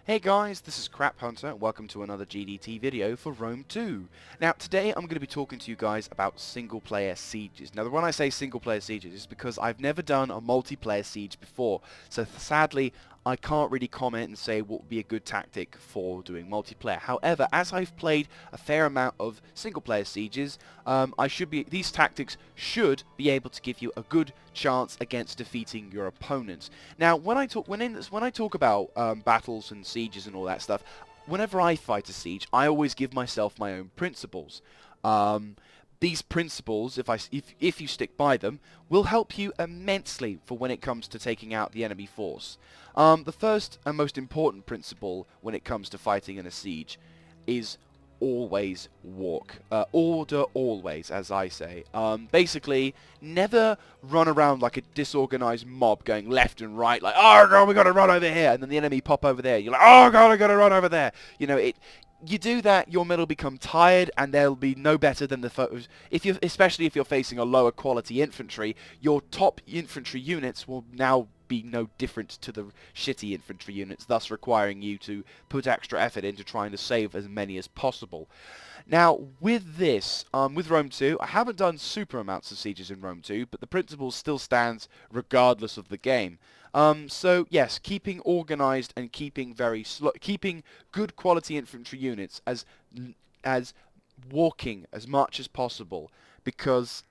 Hey guys, this is CrapHunter, and welcome to another GDT video for Rome 2. Now today I'm going to be talking to you guys about single player sieges. Now when I say single player sieges, it's because I've never done a multiplayer siege before, so sadly I can't really comment and say what would be a good tactic for doing multiplayer. However, as I've played a fair amount of single player sieges, these tactics should be able to give you a good chance against defeating your opponents. Now, when I talk about battles and sieges and all that stuff, whenever I fight a siege, I always give myself my own principles. These principles, if you stick by them, will help you immensely for when it comes to taking out the enemy force. The first and most important principle when it comes to fighting in a siege is always walk. Order always, as I say. Basically, never run around like a disorganized mob going left and right, like, oh god, we gotta run over here, and then the enemy pop over there. You're like, oh god, I gotta run over there. You know, you do that, your men will become tired, and they'll be no better than the foes. Especially if you're facing a lower quality infantry, your top infantry units will now be no different to the shitty infantry units, thus requiring you to put extra effort into trying to save as many as possible. Now, with this, with Rome 2, I haven't done super amounts of sieges in Rome 2, but the principle still stands regardless of the game. So yes, keeping organized and keeping keeping good quality infantry units as walking as much as possible, because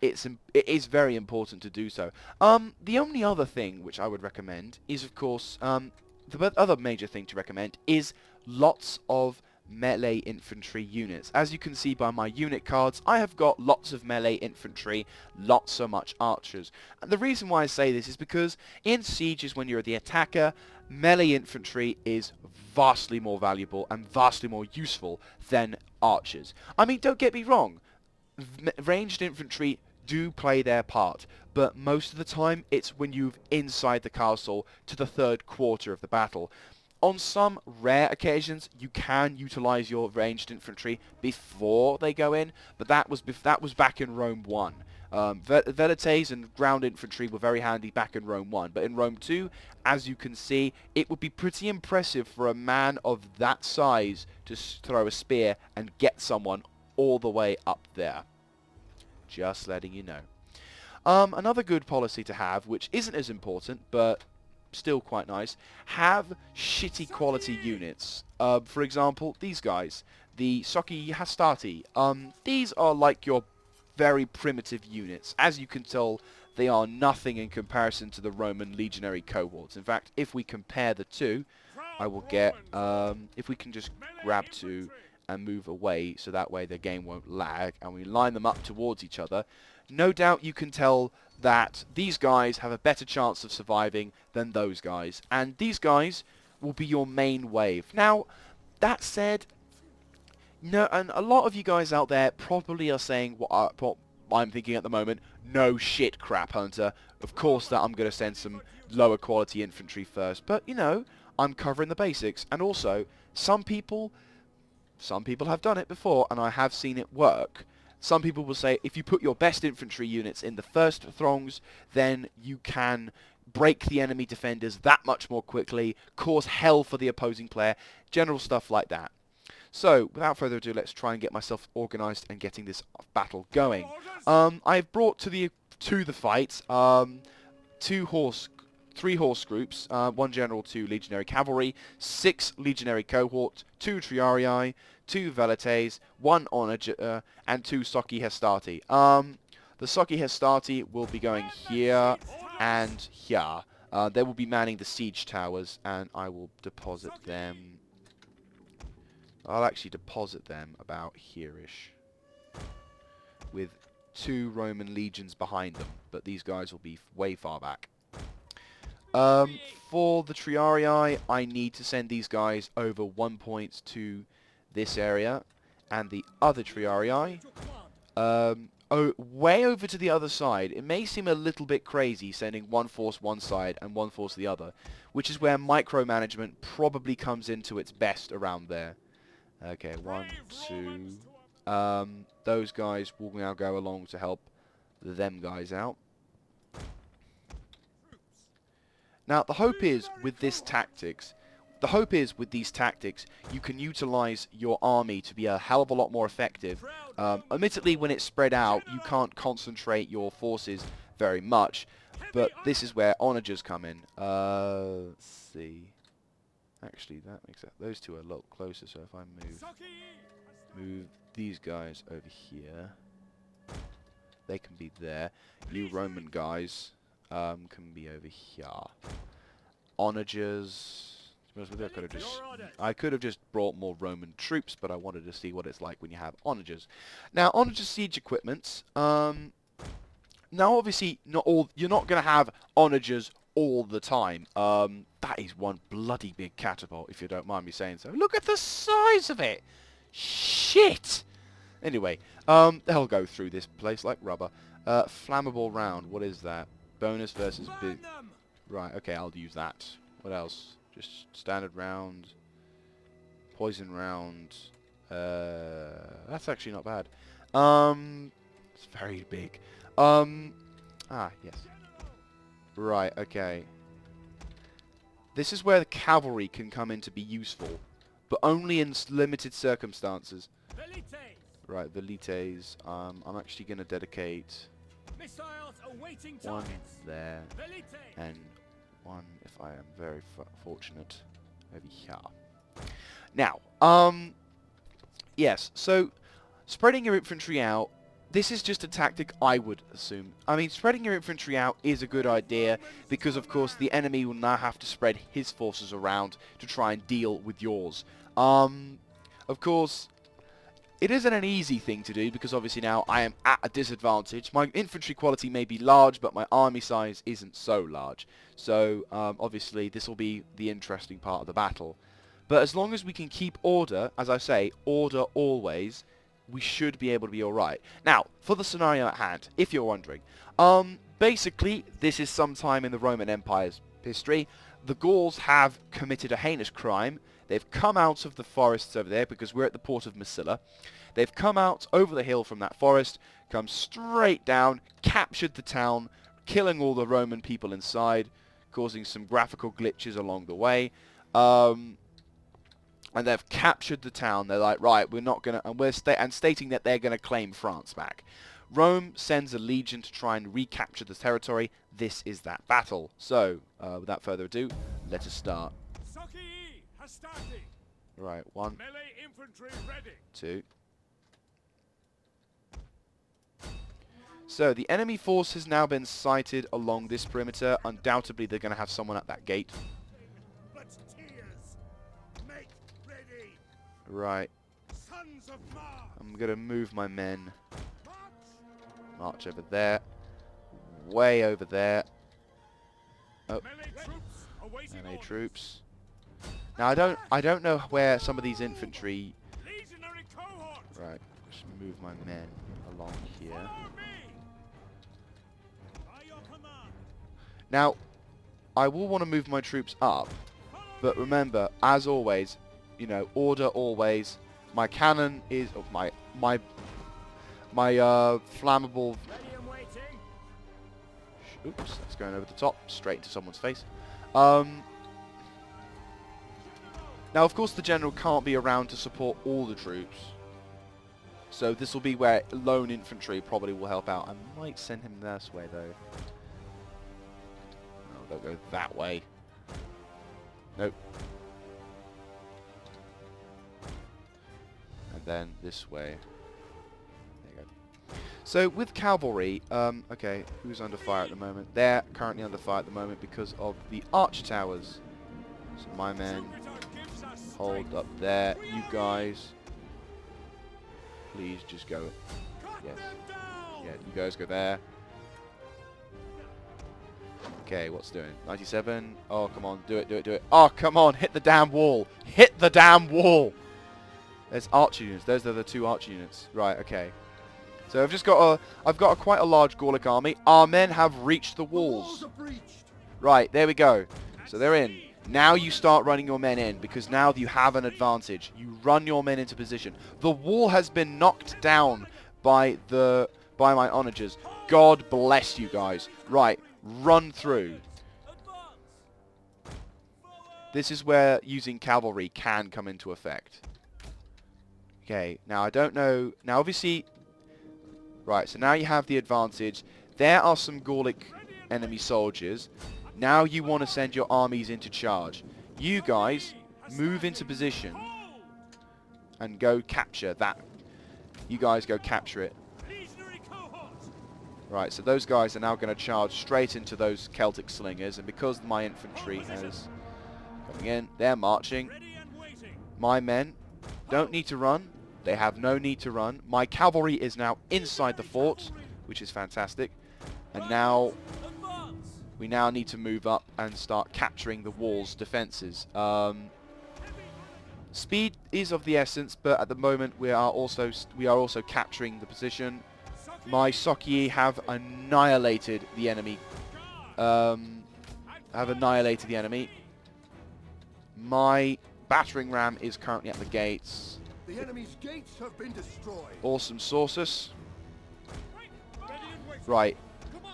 it is very important to do so. The only other thing which I would recommend is, of course, the other major thing to recommend is lots of melee infantry units. As you can see by my unit cards, I have got lots of melee infantry, not so much archers. And the reason why I say this is because in sieges, when you're the attacker, melee infantry is vastly more valuable and vastly more useful than archers. I mean, don't get me wrong, ranged infantry do play their part, but most of the time it's when you're inside the castle to the third quarter of the battle. On some rare occasions, you can utilize your ranged infantry before they go in, but that was back in Rome 1. Velites and ground infantry were very handy back in Rome 1, but in Rome 2, as you can see, it would be pretty impressive for a man of that size to throw a spear and get someone all the way up there. Just letting you know. Another good policy to have, which isn't as important, but still quite nice, have shitty quality units. For example, these guys, the Socchi Hastati. These are like your very primitive units. As you can tell, they are nothing in comparison to the Roman legionary cohorts. In fact, if we compare the two, I will get, if we can just grab two and move away so that way the game won't lag, and we line them up towards each other, no doubt you can tell that these guys have a better chance of surviving than those guys, and these guys will be your main wave. Now, that said, no, and a lot of you guys out there probably are saying what I'm thinking at the moment: no shit, CrapHunter, of course that I'm going to send some lower quality infantry first. But you know, I'm covering the basics, and also some people have done it before, and I have seen it work. Some people will say if you put your best infantry units in the first throngs, then you can break the enemy defenders that much more quickly, cause hell for the opposing player, general stuff like that. So, without further ado, let's try and get myself organised and getting this battle going. I've brought to the fight three horse groups, one general, 2 legionary cavalry, 6 legionary cohort, 2 triarii, 2 velites, 1 onager, and 2 Socchi Hastati. The Socchi Hastati will be going here and here. They will be manning the siege towers, and I will deposit them. I'll actually deposit them about here-ish, with 2 Roman legions behind them, but these guys will be way far back. For the triarii, I need to send these guys over 1 point to this area, and the other triarii, way over to the other side. It may seem a little bit crazy sending one force one side and one force the other, which is where micromanagement probably comes into its best around there. Okay, 1, 2. Those guys will now go along to help them guys out. Now, the hope is, with this tactics, the hope is with these tactics, you can utilize your army to be a hell of a lot more effective. Admittedly, when it's spread out, you can't concentrate your forces very much, but this is where onagers come in. Let's see. Actually, that makes that those two are a lot closer. So if I move these guys over here, they can be there. You Roman guys can be over here. Onagers. I could have just brought more Roman troops, but I wanted to see what it's like when you have onagers. Now, onager siege equipments. Now, obviously, you're not going to have onagers all the time. That is one bloody big catapult, if you don't mind me saying so. Look at the size of it. Shit. Anyway, they'll go through this place like rubber. Flammable round. What is that? Bonus versus big. Right. Okay, I'll use that. What else? Just standard round, poison round. That's actually not bad. It's very big. Yes. Right. Okay. This is where the cavalry can come in to be useful, but only in limited circumstances. Right, velites. I'm actually going to dedicate one there and one, if I am very fortunate, over here. Now, yes, so spreading your infantry out, this is just a tactic I would assume. I mean, spreading your infantry out is a good idea because, of course, the enemy will now have to spread his forces around to try and deal with yours. Of course, it isn't an easy thing to do because obviously now I am at a disadvantage. My infantry quality may be large, but my army size isn't so large. So obviously this will be the interesting part of the battle. But as long as we can keep order, as I say, order always, we should be able to be alright. Now, for the scenario at hand, if you're wondering, basically this is sometime in the Roman Empire's history. The Gauls have committed a heinous crime. They've come out of the forests over there because we're at the port of Massila. They've come out over the hill from that forest, come straight down, captured the town, killing all the Roman people inside, causing some graphical glitches along the way. And they've captured the town. They're like, right, we're not gonna, and stating that they're gonna claim France back. Rome sends a legion to try and recapture the territory. This is that battle. So, without further ado, let us start. Right, 1, 2. So the enemy force has now been sighted along this perimeter. Undoubtedly, they're going to have someone at that gate. Right. I'm going to move my men. March over there. Way over there. Oh. Melee troops. Now I don't know where some of these infantry. Right, just move my men along here. Now, I will want to move my troops up, but remember, as always, you know, order always. My cannon is my flammable. Oops, that's going over the top, straight into someone's face. Now, of course, the general can't be around to support all the troops. So this will be where lone infantry probably will help out. I might send him this way, though. No, don't go that way. Nope. And then this way. There you go. So with cavalry, okay, who's under fire at the moment? They're currently under fire at the moment because of the archer towers. So my men... hold up there. You guys, please just go. Yes. Yeah, you guys go there. Okay, what's doing? 97. Oh, come on. Do it, do it, do it. Oh, come on. Hit the damn wall. Hit the damn wall. There's archer units. Those are the 2 archer units. Right, okay. So I've got quite a large Gallic army. Our men have reached the walls. Right, there we go. So they're in. Now you start running your men in, because now you have an advantage. You run your men into position. The wall has been knocked down by my onagers. God bless you guys. Right, run through. This is where using cavalry can come into effect. Okay, now I don't know... Now obviously... Right, so now you have the advantage. There are some Gallic enemy soldiers. Now you want to send your armies into charge. You guys move into position and go capture that. You guys go capture it. Right, so those guys are now going to charge straight into those Celtic slingers, and because my infantry is coming in, they're marching. My men don't need to run. They have no need to run. My cavalry is now inside the fort, which is fantastic. And now we now need to move up and start capturing the wall's defenses. Speed is of the essence, but at the moment we are also capturing the position. My Socci have annihilated the enemy. My battering ram is currently at the gates. The enemy's gates have been destroyed. Awesome sources. Right.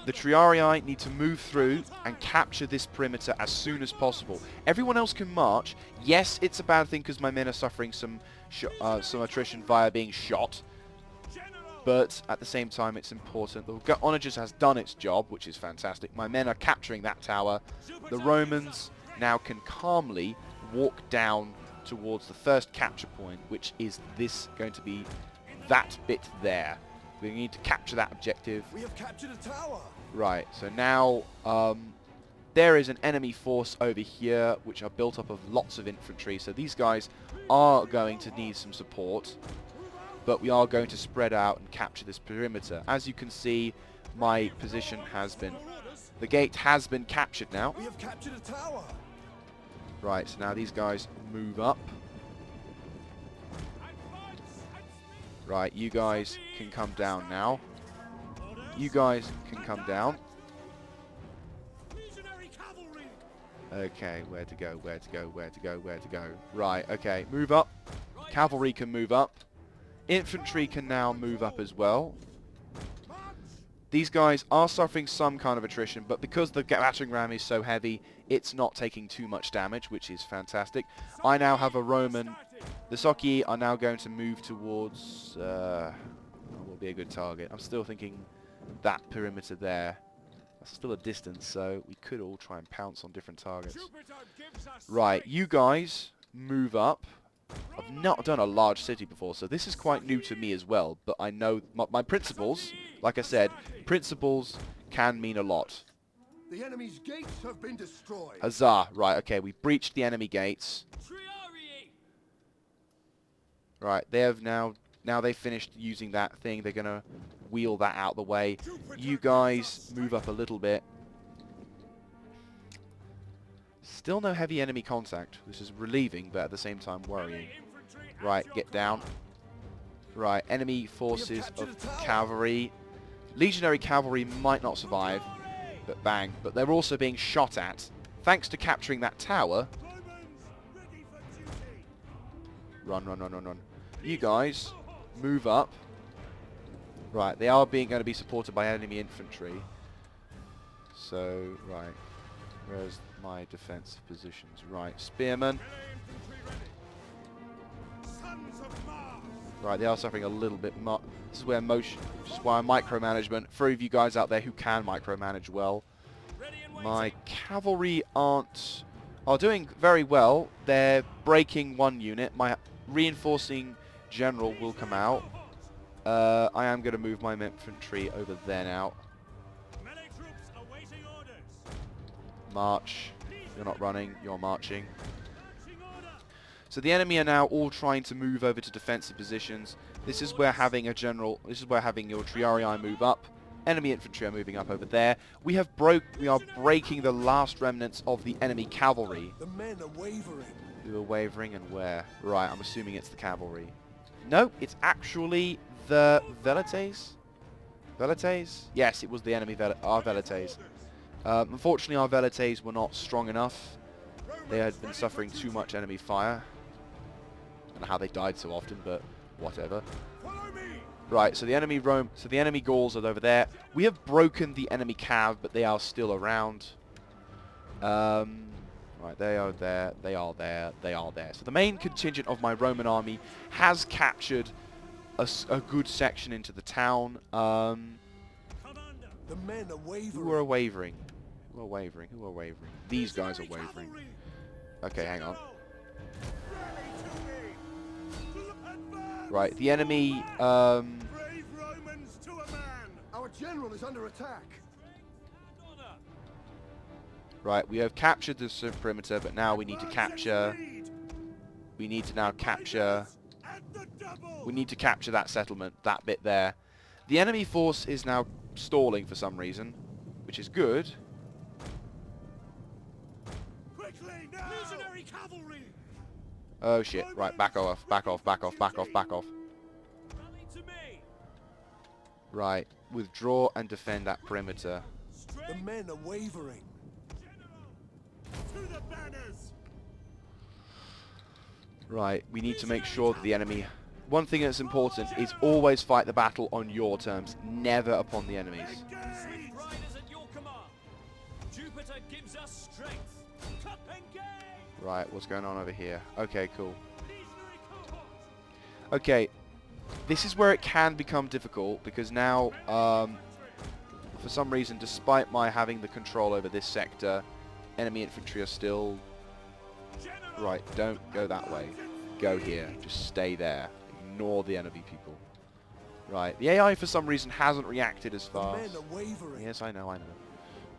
The Triarii need to move through and capture this perimeter as soon as possible. Everyone else can march. Yes, it's a bad thing because my men are suffering some attrition via being shot. But at the same time, it's important. The Onagers has done its job, which is fantastic. My men are capturing that tower. The Romans now can calmly walk down towards the first capture point, which is going to be that bit there. We need to capture that objective. We have captured a tower. Right, so now there is an enemy force over here which are built up of lots of infantry. So these guys are going to need some support. But we are going to spread out and capture this perimeter. As you can see, my position has been... The gate has been captured now. We have captured a tower. Right, so now these guys move up. Right, you guys can come down now. You guys can come down. Okay, where to go, where to go, where to go, where to go. Right, okay, move up. Cavalry can move up. Infantry can now move up as well. These guys are suffering some kind of attrition, but because the battering ram is so heavy, it's not taking too much damage, which is fantastic. I now have a Roman. The Socci are now going to move towards... what will be a good target? I'm still thinking that perimeter there. That's still a distance, so we could all try and pounce on different targets. Right, you guys move up. I've not done a large city before, so this is quite new to me as well, but I know my principles, like I said, principles can mean a lot. The enemy's gates have been destroyed. Huzzah! Right, okay, we breached the enemy gates. Right, they have now they've finished using that thing, they're gonna wheel that out the way. You guys move up a little bit. Still no heavy enemy contact, which is relieving, but at the same time worrying. Right, get down. Right, enemy forces of cavalry. Legionary cavalry might not survive, but bang. But they're also being shot at. Thanks to capturing that tower. Run, run, run, run, run. You guys, move up. Right, they are going to be supported by enemy infantry. So, right. Where's my defensive positions? Right, spearmen. Right, they are suffering a little bit. This is where motion, which is why micromanagement. For you guys out there who can micromanage well, my cavalry are doing very well. They're breaking one unit. My reinforcing general will come out. I am going to move my infantry over there now. March. You're not running, you're marching. So the enemy are now all trying to move over to defensive positions. This is where having your Triarii move up. Enemy infantry are moving up over there. We are breaking the last remnants of the enemy cavalry. The men are wavering. We were wavering, and where? Right, I'm assuming it's the cavalry. No, it's actually the Velites. Velites? Yes, it was the enemy our Velites. Unfortunately, our Velites were not strong enough. They had been suffering too much enemy fire. I don't know how they died so often, but whatever. Right, so the enemy Gauls are over there. We have broken the enemy cav, but they are still around. Right, they are there, they are there, they are there. So the main contingent of my Roman army has captured a good section into the town. The men are Who are wavering? Who are wavering? Who are wavering? These guys are wavering. Okay, hang on. Right, the enemy, Our general is under attack. right, we have captured the perimeter, but now we need to capture... We need to now capture... We need to capture that settlement, that bit there. The enemy force is now stalling for some reason, which is good. Oh shit, right, back off, back off, back off, back off, back off. Right, withdraw and defend that perimeter. The men are wavering. To the banners. Right, we need to make sure that the enemy... One thing that's important is always fight the battle on your terms, never upon the enemy's. Right, what's going on over here? Okay, cool. Okay, this is where it can become difficult, because now, for some reason, despite my having the control over this sector, enemy infantry are still... Right, don't go that way. Go here. Just stay there. Ignore the enemy people. Right, the AI for some reason hasn't reacted as fast. The men are wavering. Yes, I know, I know.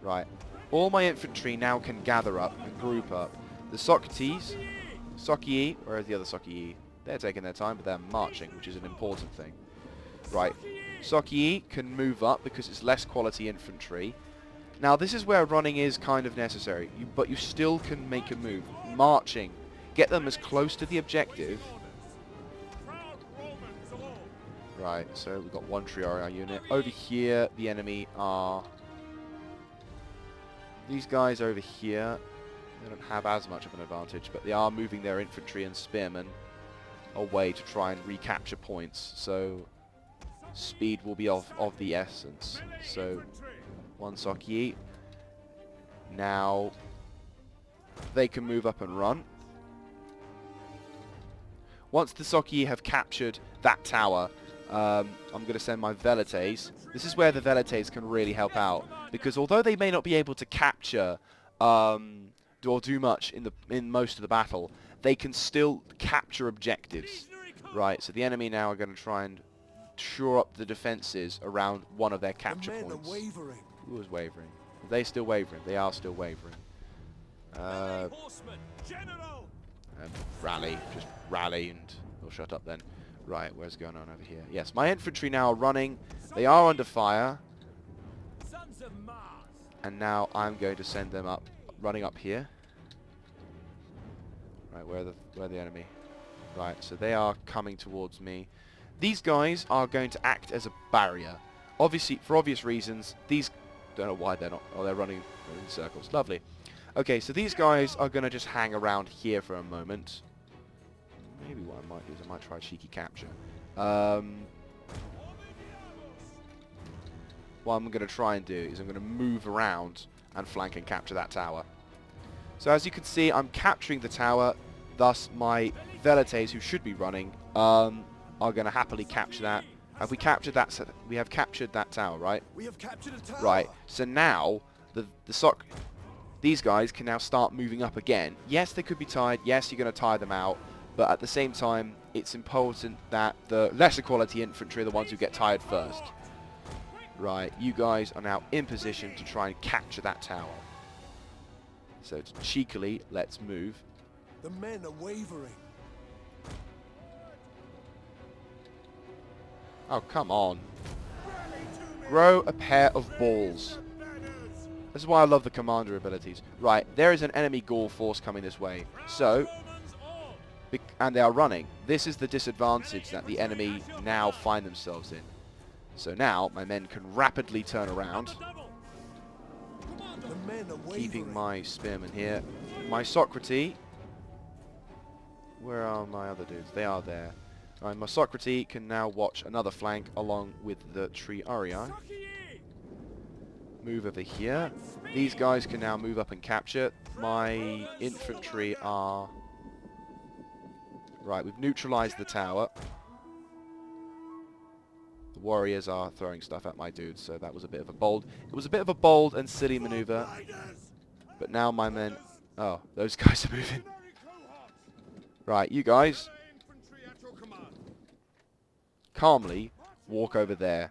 Right. All my infantry now can gather up and group up. The Socrates, Socii, where is the other Socii? They're taking their time, but they're marching, which is an important thing. Right. Socii can move up because it's less quality infantry. Now, this is where running is kind of necessary, but you still can make a move. Marching. Get them as close to the objective. Right, so we've got one Triarii unit. Over here, the enemy are... These guys over here, they don't have as much of an advantage, but they are moving their infantry and spearmen away to try and recapture points. So, speed will be of the essence. So, one Socii. Now, they can move up and run. Once the Socii have captured that tower, I'm going to send my Velites. This is where the Velites can really help out, because although they may not be able to capture or do much in most of the battle, they can still capture objectives. Right, so the enemy now are going to try and shore up the defenses around one of their capture points. Who was wavering? Are they still wavering? They are still wavering. Rally, just rally and we'll shut up then. Right, where's going on over here? Yes, my infantry now are running. They are under fire. And now I'm going to send them up, running up here. Right, where are the enemy? Right, so they are coming towards me. These guys are going to act as a barrier. Obviously, for obvious reasons, these... Don't know why they're not... Oh, they're running in circles. Lovely. Okay, so these guys are going to just hang around here for a moment. Maybe what I might do is I might try cheeky capture. What I'm going to try and do is I'm going to move around and flank and capture that tower. So as you can see, I'm capturing the tower. Thus, my Velites, who should be running, are going to happily capture that. Have we captured that? We have captured that tower, right? We have captured a tower. Right. So now these guys can now start moving up again. Yes, they could be tired. Yes, you're going to tire them out. But at the same time, it's important that the lesser quality infantry are the ones who get tired first. Right, you guys are now in position to try and capture that tower. So cheekily, let's move. The men are wavering. Oh, come on. Grow a pair of balls. This is why I love the commander abilities. Right, there is an enemy Gaul force coming this way. So, and they are running. This is the disadvantage that the enemy now find themselves in. So now, my men can rapidly turn around. Keeping my spearmen here. My Socrates. Where are my other dudes? They are there. Right, my Socrates can now watch another flank along with the Triarii. move over here. These guys can now move up and capture. My infantry are... Right, we've neutralized the tower. The warriors are throwing stuff at my dudes, so that was a bit of a bold... It was a bit of a bold and silly maneuver. But now my men... Oh, those guys are moving. Right, you guys... calmly walk over there,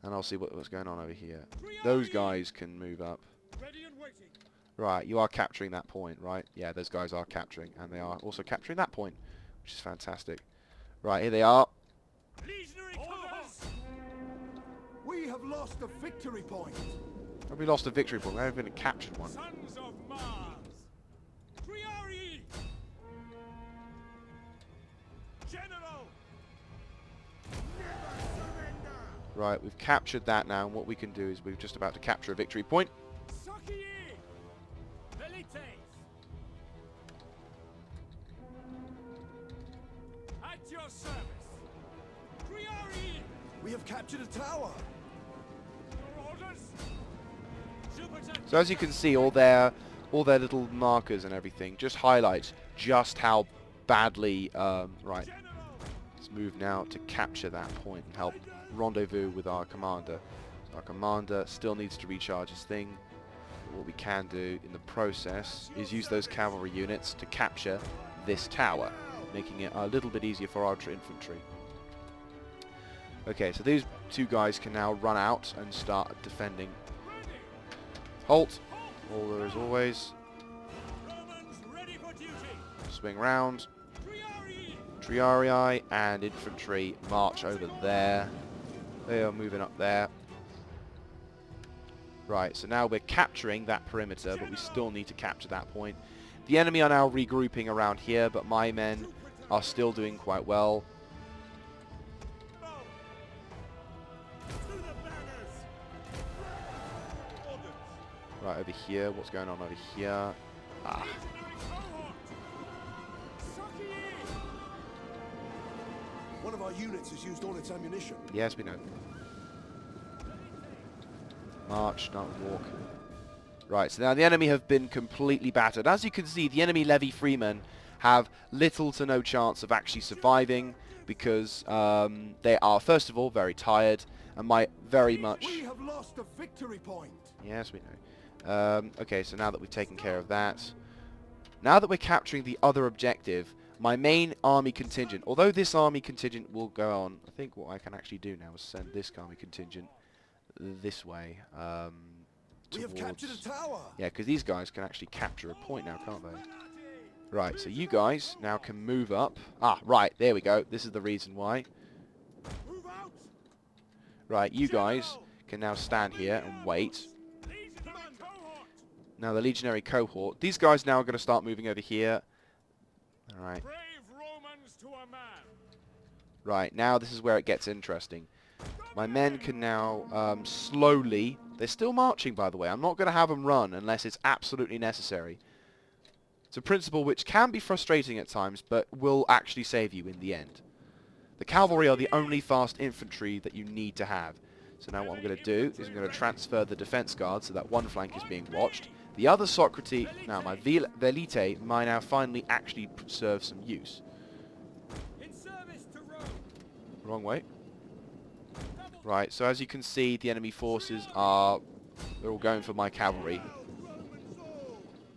and I'll see what's going on over here. Those guys can move up. Right, you are capturing that point, right? Yeah, those guys are capturing, and they are also capturing that point, which is fantastic. Right, here they are. We have lost a victory point. Have we lost a victory point? We haven't even captured one. Sons of Mars. General. Never surrender. Right, we've captured that now, and what we can do is we're just about to capture a victory point. At your service. We have captured a tower. Your orders. So as you can see, all their little markers and everything just highlights just how badly... right, let's move now to capture that point and help rendezvous with our commander. So our commander still needs to recharge his thing. What we can do in the process is use those cavalry units to capture this tower, making it a little bit easier for our infantry. Okay, so these two guys can now run out and start defending. Halt! Order as always. Swing round. Triarii and infantry march over there. They are moving up there. Right, so now we're capturing that perimeter, but we still need to capture that point. The enemy are now regrouping around here, but my men are still doing quite well. Right, over here, what's going on over here? Ah. One of our units has used all its ammunition. Yes, we know. March, not walk. Right, so now the enemy have been completely battered. As you can see, the enemy levy freemen have little to no chance of actually surviving because they are, first of all, very tired and might very much... We have lost a victory point. Yes, we know. Okay, so now that we've taken care of that, now that we're capturing the other objective, my main army contingent, although this army contingent will go on, I think what I can actually do now is send this army contingent this way. We have captured a tower. Yeah, because these guys can actually capture a point now, can't they? Right, so you guys now can move up. Ah, right, there we go. This is the reason why. Move out. Right, you guys can now stand here and wait. Now the legionary cohort. These guys now are going to start moving over here. Alright. Brave Romans to a man. Right, now this is where it gets interesting. My men can now slowly... They're still marching, by the way. I'm not going to have them run unless it's absolutely necessary. It's a principle which can be frustrating at times, but will actually save you in the end. The cavalry are the only fast infantry that you need to have. So now what I'm going to do is I'm going to transfer the defense guard so that one flank is being watched. The other Socrates, now my Velite, might now finally actually serve some use. In service to Rome. Wrong way. Right, so as you can see, the enemy forces are... They're all going for my cavalry.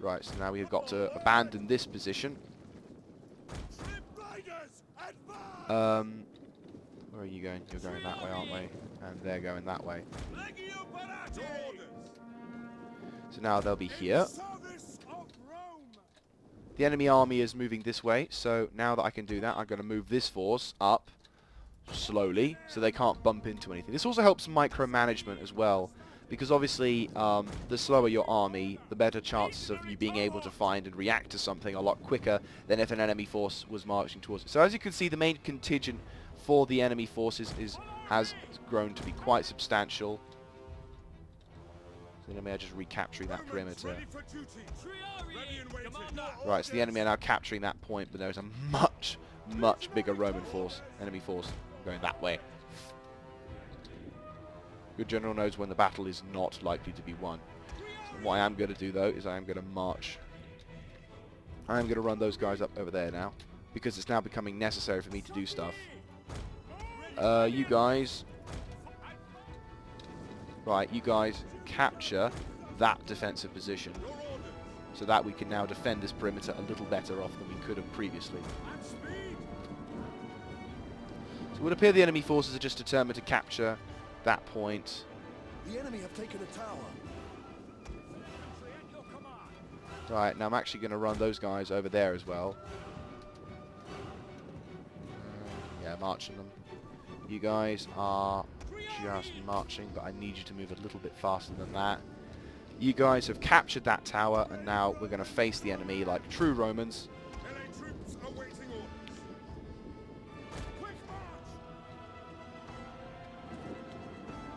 Right, so now we've got to abandon this position. Where are you going? You're going that way, aren't we? And they're going that way. So now they'll be here. The enemy army is moving this way, so now that I can do that, I'm going to move this force up slowly so they can't bump into anything. This also helps micromanagement as well, because obviously the slower your army, the better chances of you being able to find and react to something a lot quicker than if an enemy force was marching towards it. So as you can see, the main contingent for the enemy forces has grown to be quite substantial. So the enemy are just recapturing that perimeter. Right, so the enemy are now capturing that point, but there's a much, much bigger Roman force, enemy force, going that way. Good general knows when the battle is not likely to be won. So what I am going to do, though, is I am going to march. I am going to run those guys up over there now, because it's now becoming necessary for me to do stuff. You guys... Right, you guys capture that defensive position, so that we can now defend this perimeter a little better off than we could have previously. So it would appear the enemy forces are just determined to capture that point. The enemy have taken a tower. Right, now I'm actually going to run those guys over there as well. Yeah, marching them. You guys are just marching, but I need you to move a little bit faster than that. You guys have captured that tower, and now we're going to face the enemy like true Romans.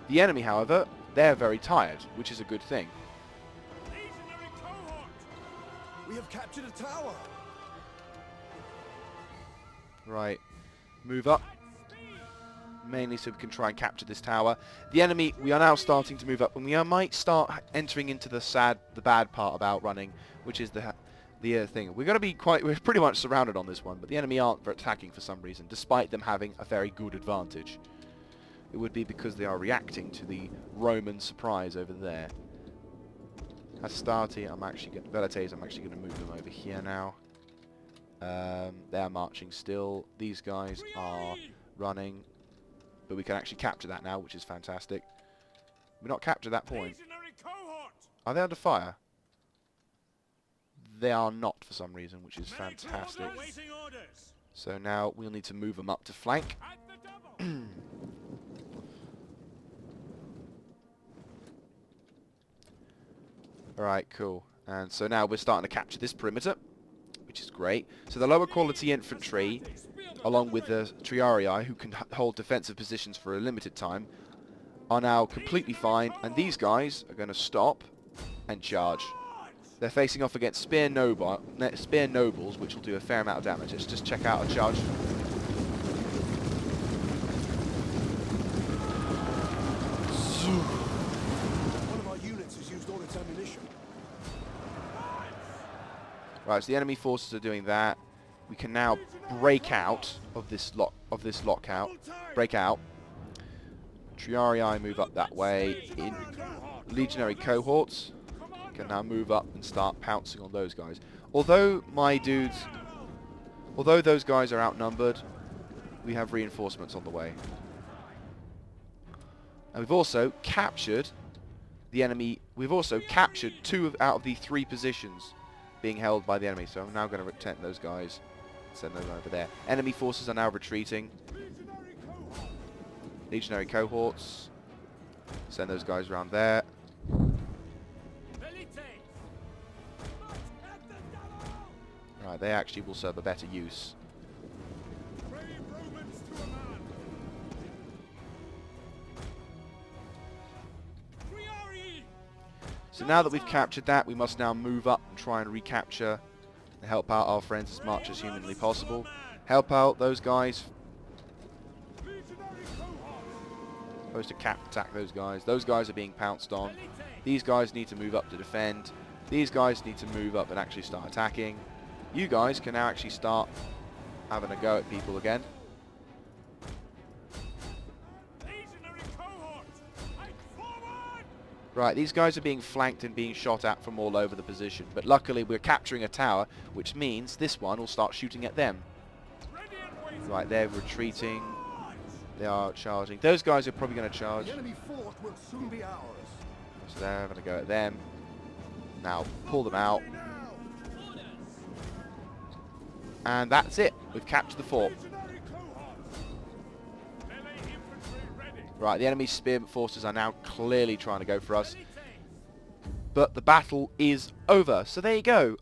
The enemy, however, they're very tired, which is a good thing. We have captured a tower. Right, move up. Mainly so we can try and capture this tower. The enemy, we are now starting to move up, and we might start entering into the bad part about running, which is the thing. We're pretty much surrounded on this one, but the enemy aren't attacking for some reason, despite them having a very good advantage. It would be because they are reacting to the Roman surprise over there. Hastati, Velites, I'm actually going to move them over here now. They're marching still. These guys are running. But we can actually capture that now, which is fantastic. We've not captured that point. Are they under fire? They are not for some reason, which is fantastic. So now we'll need to move them up to flank. Alright, cool. And so now we're starting to capture this perimeter, which is great. So the lower quality infantry, along with the Triarii, who can hold defensive positions for a limited time, are now completely fine, and these guys are going to stop and charge. They're facing off against Spear Nobles, which will do a fair amount of damage. Let's just check out a charge. One of our units has used all its ammunition. Right, so the enemy forces are doing that. We can now break out of this lockout. Break out. Triarii move up that way. In legionary cohorts can now move up and start pouncing on those guys. Although those guys are outnumbered, we have reinforcements on the way. And we've also captured the enemy. We've also captured 2 out of the 3 positions being held by the enemy. So I'm now going to return those guys. Send them over there. Enemy forces are now retreating. Legionary cohorts. Send those guys around there. Right, they actually will serve a better use. So now that we've captured that, we must now move up and try and recapture and help out our friends as much as humanly possible. Help out those guys. Supposed to attack those guys. Those guys are being pounced on. These guys need to move up to defend. These guys need to move up and actually start attacking. You guys can now actually start having a go at people again. Right, these guys are being flanked and being shot at from all over the position, but luckily we're capturing a tower, which means this one will start shooting at them. Right, they're retreating. They are charging. Those guys are probably going to charge. The enemy fort will soon be ours. So they're having a go at them. Now, pull them out. And that's it. We've captured the fort. Right, the enemy spear forces are now clearly trying to go for us. But the battle is over. So there you go.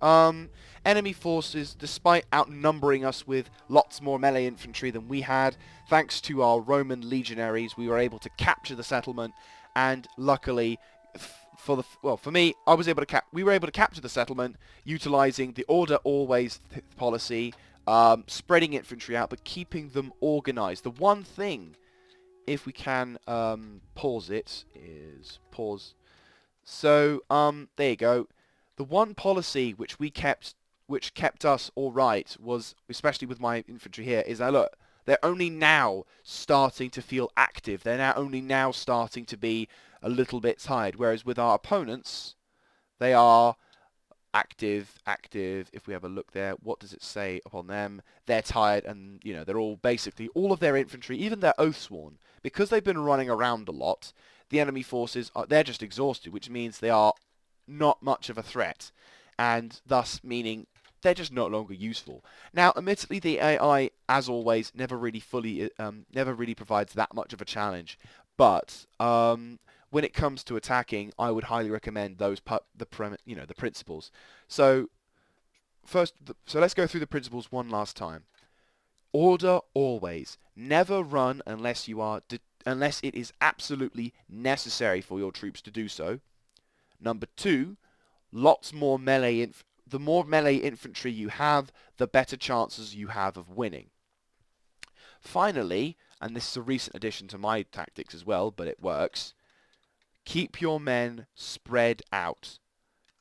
Enemy forces, despite outnumbering us with lots more melee infantry than we had, thanks to our Roman legionaries, we were able to capture the settlement. And luckily, for me, we were able to capture the settlement, utilizing the order always policy, spreading infantry out, but keeping them organized. The one thing if we can pause it, is pause. So there you go. The one policy which kept us all right was, especially with my infantry here, is that look, they're only now starting to feel active. They're now only now starting to be a little bit tired. Whereas with our opponents, they are active, active. If we have a look there, what does it say upon them? They're tired, and you know they're all basically all of their infantry, even their oathsworn, because they've been running around a lot. The enemy forces they're just exhausted, which means they are not much of a threat, and thus meaning they're just no longer useful. Now, admittedly, the AI, as always, never really provides that much of a challenge, but when it comes to attacking, I would highly recommend the principles. So so let's go through the principles one last time. Order always. Never run unless unless it is absolutely necessary for your troops to do so. Number 2, lots more melee. The more melee infantry you have, the better chances you have of winning. Finally, and this is a recent addition to my tactics as well, but it works. Keep your men spread out.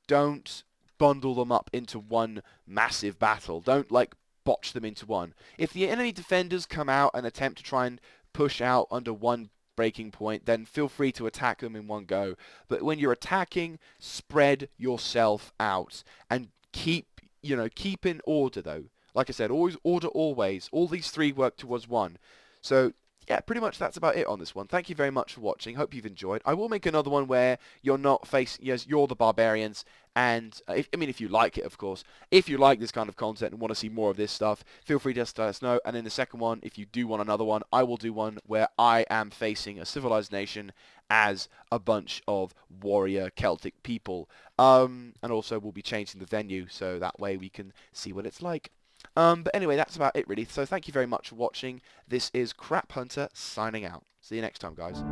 Don't bundle them up into one massive battle. Don't botch them into one. If the enemy defenders come out and attempt to try and push out under one breaking point, then feel free to attack them in one go. But when you're attacking, spread yourself out and keep in order though. Like I said, always order always. All these 3 work towards one. So yeah, pretty much that's about it on this one. Thank you very much for watching. Hope you've enjoyed. I will make another one where you're not facing, yes, you're the barbarians, and if you like it, of course. If you like this kind of content and want to see more of this stuff, feel free to just let us know. And in the second one, if you do want another one, I will do one where I am facing a civilized nation as a bunch of warrior Celtic people. And also we'll be changing the venue so that way we can see what it's like. But anyway, that's about it really. So thank you very much for watching. This is CrapHunter signing out. See you next time, guys.